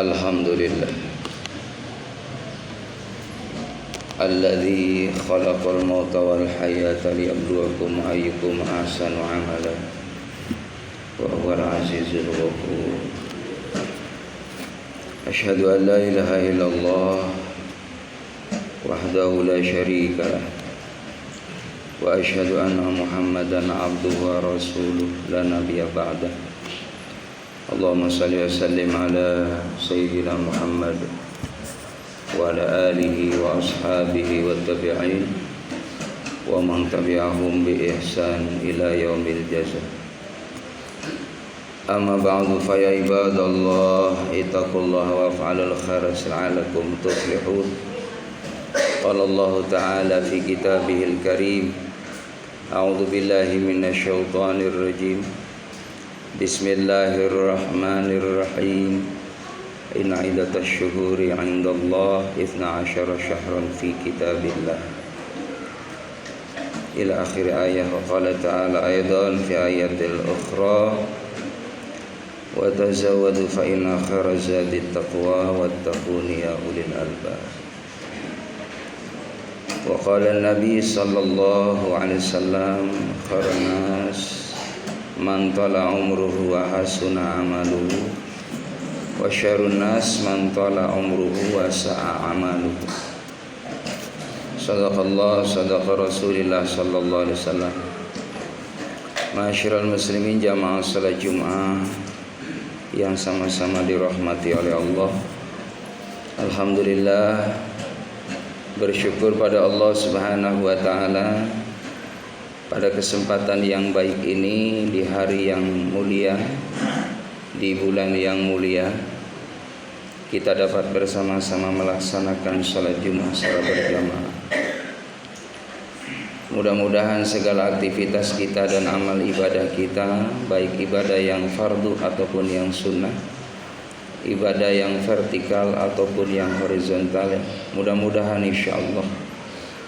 Alhamdulillah alladzi khalaqal mauta wal hayata liyabluwakum ayyukum ahsanu amala wa huwal azizul ghafur. Asyhadu an la ilaha illallah wahdahu la syarika lah wa asyhadu anna Muhammadan abduhu wa rasuluh la nabiyya ba'dah. Allahumma salli wa sallim ala Sayyidina Muhammad wa ala alihi wa ashabihi wa tabi'in wa man tabi'ahum bi ihsan ila yaumil jazaa. Amma ba'du fa ya ibadallah ittaqullaha wa fa'alul khaira la'allakum tuflihun. Qala Allah ta'ala fi kitabihil karim, a'udzu billahi minasy syaithanir rajim. Bismillahirrahmanirrahim. Inna iddatash syuhuri 'indallah 12 syahran fi kitabillah. Ila akhir ayat. Wa qala ta'ala aidan fi ayatil ukhra wa tazawwadu fa inna khairaz zadit taqwa wattaquni ya ulil albab. Wa qala an-nabi sallallahu alaihi wasallam khairun nas man tala umruhu wa hasuna amaluhu wa syarrun nas man tala umruhu wa sa'a amaluhu. Sadaqallah sadaqa Rasulillah sallallahu alaihi wasallam. Ma'asyiral muslimin jamaah salat Jumat yang sama-sama dirahmati oleh Allah. Alhamdulillah, bersyukur pada Allah Subhanahu wa taala pada kesempatan yang baik ini, di hari yang mulia, di bulan yang mulia, kita dapat bersama-sama melaksanakan salat Jumat secara berjamaah. Mudah-mudahan segala aktivitas kita dan amal ibadah kita, baik ibadah yang fardu ataupun yang sunnah, ibadah yang vertikal ataupun yang horizontal, mudah-mudahan insyaallah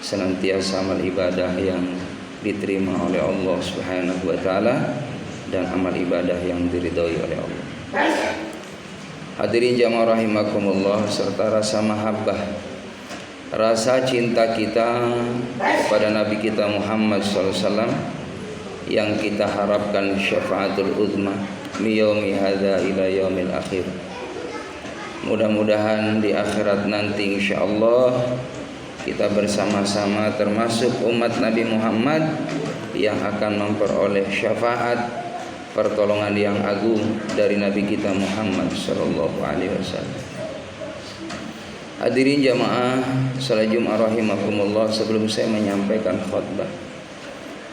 senantiasa amal ibadah yang diterima oleh Allah Subhanahu wa taala dan amal ibadah yang diridhoi oleh Allah. Hadirin jamaah rahimakumullah, serta rasa mahabbah, rasa cinta kita kepada Nabi kita Muhammad SAW yang kita harapkan syafaatul uzma mi yaumi hadza ila yaumil akhir. Mudah-mudahan di akhirat nanti insyaallah kita bersama-sama termasuk umat Nabi Muhammad yang akan memperoleh syafaat pertolongan yang agung dari Nabi kita Muhammad sallallahu alaihi wasallam. Hadirin jamaah salat Jumat rahimakumullah, sebelum saya menyampaikan khutbah,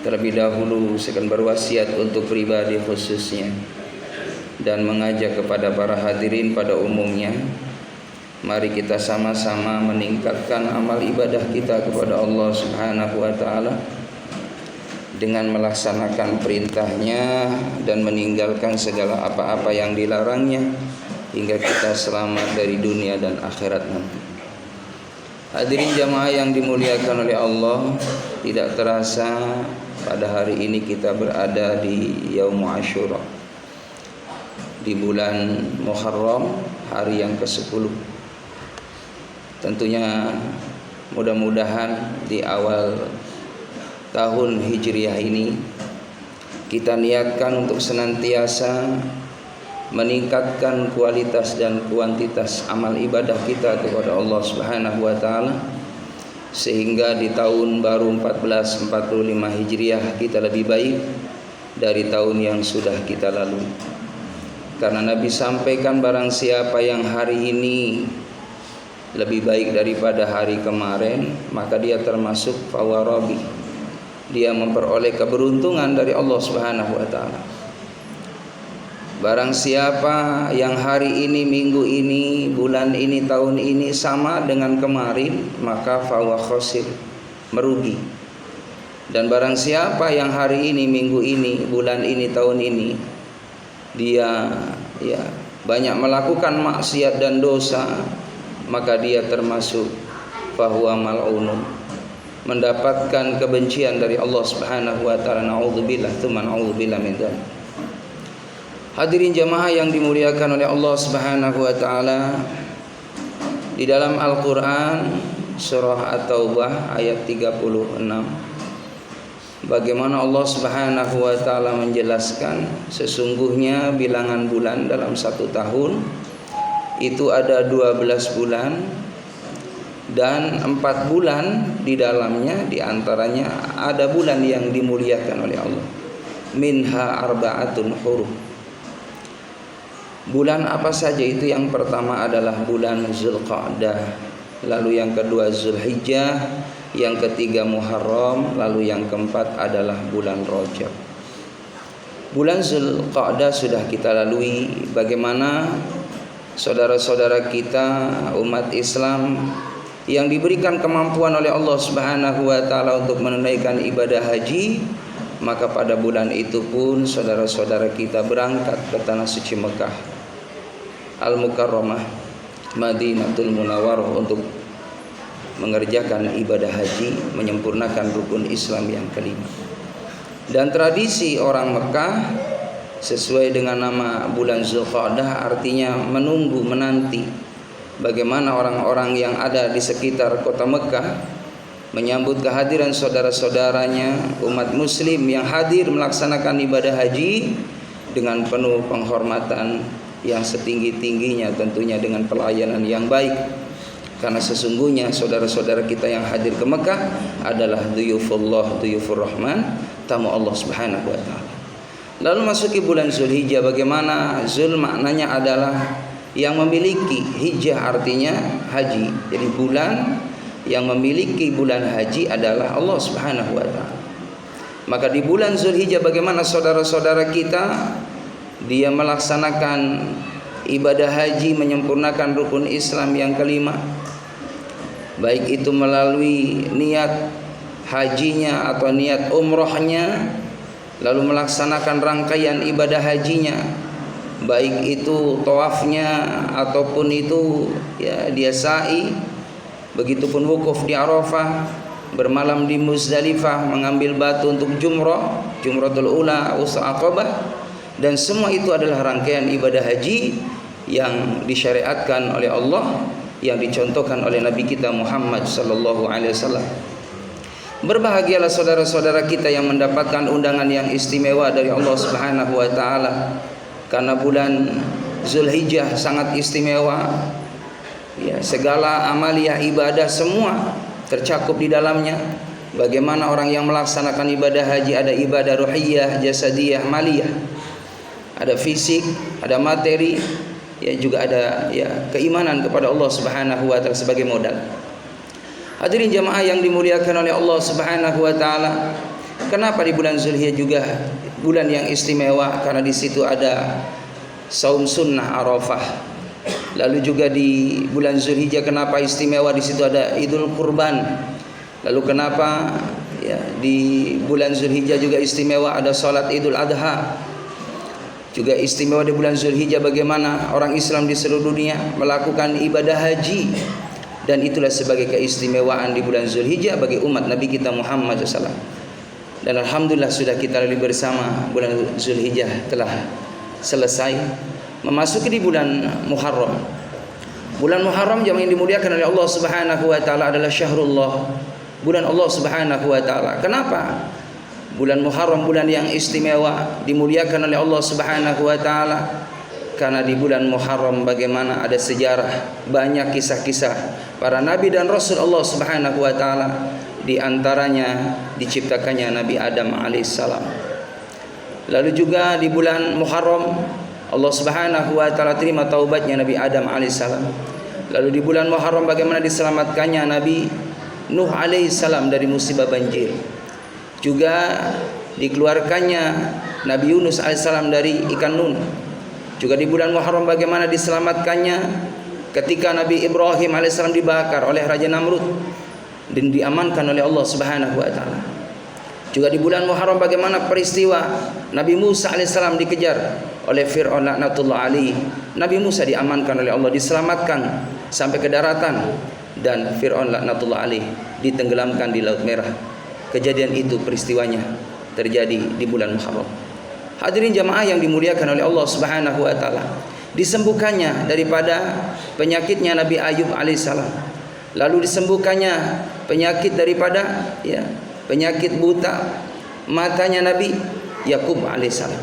terlebih dahulu saya akan berwasiat untuk pribadi khususnya dan mengajak kepada para hadirin pada umumnya. Mari kita sama-sama meningkatkan amal ibadah kita kepada Allah Subhanahu wa taala dengan melaksanakan perintahnya dan meninggalkan segala apa-apa yang dilarangnya hingga kita selamat dari dunia dan akhirat nanti. Hadirin jamaah yang dimuliakan oleh Allah, tidak terasa pada hari ini kita berada di Yaum Asyura, di bulan Muharram, hari yang ke-10. Tentunya mudah-mudahan di awal tahun Hijriah ini kita niatkan untuk senantiasa meningkatkan kualitas dan kuantitas amal ibadah kita kepada Allah Subhanahu wa taala, sehingga di tahun baru 1445 Hijriah kita lebih baik dari tahun yang sudah kita lalui. Karena Nabi sampaikan barang siapa yang hari ini lebih baik daripada hari kemarin, maka dia termasuk fawarabi, dia memperoleh keberuntungan dari Allah Subhanahu wa taala. Barang siapa yang hari ini, minggu ini, bulan ini, tahun ini sama dengan kemarin, maka fawa khosir, merugi. Dan barang siapa yang hari ini, minggu ini, bulan ini, tahun ini, dia banyak melakukan maksiat dan dosa, maka dia termasuk bahwa mal'unun, mendapatkan kebencian dari Allah Subhanahu wa taala. Naudzubillah, tsumma naudzubillah min dzalik. Hadirin jamaah yang dimuliakan oleh Allah Subhanahu wa taala, di dalam Al-Qur'an surah At-Taubah ayat 36, bagaimana Allah Subhanahu wa taala menjelaskan sesungguhnya bilangan bulan dalam satu tahun itu ada 12 bulan, dan 4 bulan di dalamnya diantaranya ada bulan yang dimuliakan oleh Allah. Minha arba'atun hurum. Bulan apa saja itu? Yang pertama adalah bulan Zulqa'dah, lalu yang kedua Zulhijjah, yang ketiga Muharram, lalu yang keempat adalah bulan Rajab. Bulan Zulqa'dah sudah kita lalui. Bagaimana saudara-saudara kita umat Islam yang diberikan kemampuan oleh Allah Subhanahu wa taala untuk menunaikan ibadah haji, maka pada bulan itu pun saudara-saudara kita berangkat ke tanah suci Mekah Al-Mukarramah, Madinatul Munawwarah, untuk mengerjakan ibadah haji, menyempurnakan rukun Islam yang kelima. Dan tradisi orang Mekah sesuai dengan nama bulan Zulqa'dah artinya menunggu, menanti bagaimana orang-orang yang ada di sekitar kota Mekah menyambut kehadiran saudara-saudaranya umat muslim yang hadir melaksanakan ibadah haji dengan penuh penghormatan yang setinggi-tingginya, tentunya dengan pelayanan yang baik. Karena sesungguhnya saudara-saudara kita yang hadir ke Mekah adalah dhuyufullah, dhuyufur rahman, tamu Allah Subhanahu wa taala. Lalu masuki bulan Zulhijjah. Bagaimana? Zul maknanya adalah yang memiliki, hijjah artinya haji. Jadi bulan yang memiliki bulan haji adalah Allah Subhanahu wa taala. Maka di bulan Zulhijjah bagaimana saudara-saudara kita dia melaksanakan ibadah haji, menyempurnakan rukun Islam yang kelima, baik itu melalui niat hajinya atau niat umrohnya, lalu melaksanakan rangkaian ibadah hajinya, baik itu tawafnya ataupun itu ya dia sa'i, begitupun wukuf di Arafah, bermalam di Muzdalifah, mengambil batu untuk jumratul ula, usta aqabah. Dan semua itu adalah rangkaian ibadah haji yang disyariatkan oleh Allah, yang dicontohkan oleh Nabi kita Muhammad sallallahu alaihi wasallam. Berbahagialah saudara-saudara kita yang mendapatkan undangan yang istimewa dari Allah Subhanahu wa taala, karena bulan Zulhijjah sangat istimewa. Ya, segala amaliyah ibadah semua tercakup di dalamnya. Bagaimana orang yang melaksanakan ibadah haji, ada ibadah ruhiyah, jasadiyah, maliyah. Ada fisik, ada materi, ya juga ada ya keimanan kepada Allah Subhanahu wa taala sebagai modal. Hadirin jamaah yang dimuliakan oleh Allah Subhanahu wa taala, kenapa di bulan Zulhijjah juga bulan yang istimewa? Karena di situ ada saum sunnah Arafah. Lalu juga di bulan Zulhijjah kenapa istimewa? Di situ ada Idul Kurban. Lalu kenapa ya di bulan Zulhijjah juga istimewa? Ada salat Idul Adha. Juga istimewa di bulan Zulhijjah bagaimana orang Islam di seluruh dunia melakukan ibadah haji, dan itulah sebagai keistimewaan di bulan Zulhijjah bagi umat Nabi kita Muhammad SAW. Dan alhamdulillah sudah kita lalui bersama, bulan Zulhijjah telah selesai, memasuki di bulan Muharram. Bulan Muharram yang dimuliakan oleh Allah Subhanahu wa taala adalah syahrullah, bulan Allah Subhanahu wa taala. Kenapa? Bulan Muharram bulan yang istimewa, dimuliakan oleh Allah Subhanahu wa taala. Karena di bulan Muharram bagaimana ada sejarah, banyak kisah-kisah para nabi dan rasul Allah Subhanahu wa taala. Di antaranya diciptakannya Nabi Adam alaihissalam. Lalu juga di bulan Muharram Allah Subhanahu wa taala terima taubatnya Nabi Adam alaihissalam. Lalu di bulan Muharram bagaimana diselamatkannya Nabi Nuh alaihissalam dari musibah banjir. Juga dikeluarkannya Nabi Yunus alaihissalam dari ikan nun. Juga di bulan Muharram bagaimana diselamatkannya ketika Nabi Ibrahim alaihissalam dibakar oleh Raja Namrud dan diamankan oleh Allah Subhanahu wa taala. Juga di bulan Muharram bagaimana peristiwa Nabi Musa alaihissalam dikejar oleh Fir'aun laknatullah alaihi. Nabi Musa diamankan oleh Allah, diselamatkan sampai ke daratan, dan Fir'aun laknatullah alaihi ditenggelamkan di Laut Merah. Kejadian itu peristiwanya terjadi di bulan Muharram. Hadirin jamaah yang dimuliakan oleh Allah Subhanahu wa taala, disembuhkannya daripada penyakitnya Nabi Ayub alaihissalam, lalu disembuhkannya penyakit daripada penyakit buta matanya Nabi Yakub alaihissalam,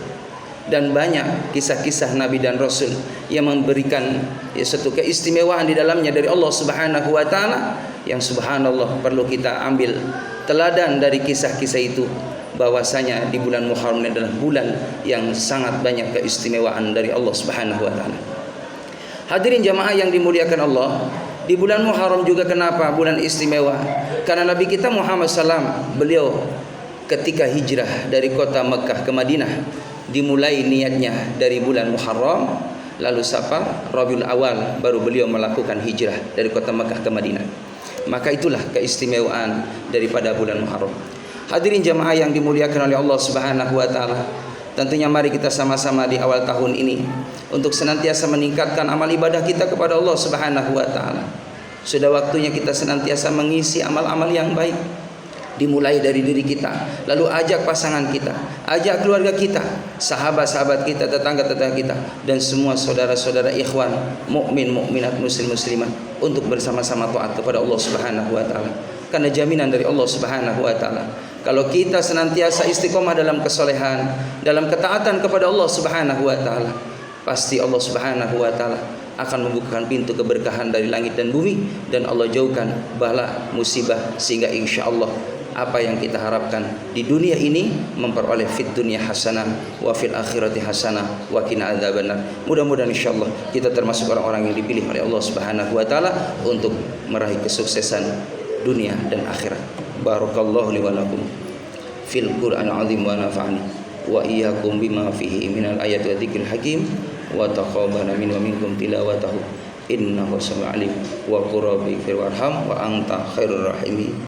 dan banyak kisah-kisah Nabi dan Rasul yang memberikan satu keistimewaan di dalamnya dari Allah Subhanahu wa taala, yang subhanallah perlu kita ambil teladan dari kisah-kisah itu, bahwasanya di bulan Muharram ini adalah bulan yang sangat banyak keistimewaan dari Allah Subhanahu wa taala. Hadirin jamaah yang dimuliakan Allah, di bulan Muharram juga kenapa bulan istimewa? Karena Nabi kita Muhammad SAW, beliau ketika hijrah dari kota Mekah ke Madinah, dimulai niatnya dari bulan Muharram, lalu Safar, Rabiul Awal baru beliau melakukan hijrah dari kota Mekah ke Madinah. Maka itulah keistimewaan daripada bulan Muharram. Hadirin jamaah yang dimuliakan oleh Allah Subhanahu wa taala, tentunya mari kita sama-sama di awal tahun ini untuk senantiasa meningkatkan amal ibadah kita kepada Allah Subhanahu wa taala. Sudah waktunya kita senantiasa mengisi amal-amal yang baik, dimulai dari diri kita, lalu ajak pasangan kita, ajak keluarga kita, sahabat-sahabat kita, tetangga-tetangga kita, dan semua saudara-saudara ikhwan mukmin mukminat muslim muslimat untuk bersama-sama taat kepada Allah Subhanahu wa taala. Karena jaminan dari Allah Subhanahu wa taala, kalau kita senantiasa istiqomah dalam kesolehan, dalam ketaatan kepada Allah Subhanahu wa taala, pasti Allah Subhanahu wa taala akan membukakan pintu keberkahan dari langit dan bumi, dan Allah jauhkan bala musibah, sehingga insya Allah apa yang kita harapkan di dunia ini memperoleh fid dunya hasanah wa fil akhirati hasanah wa qina adzabannar. Mudah-mudahan insyaallah kita termasuk orang-orang yang dipilih oleh Allah Subhanahu wa taala untuk meraih kesuksesan dunia dan akhirat. Barakallahu li wa lakum fil Qur'anil azim wa nafa'ani wa iyyakum bima fihi minal ayati wa dzikril hakim wa taqabbala minni wa minkum tilawatahu innahu sami'un alim wa qur rabbi firwarham wa anta khairur rahimin.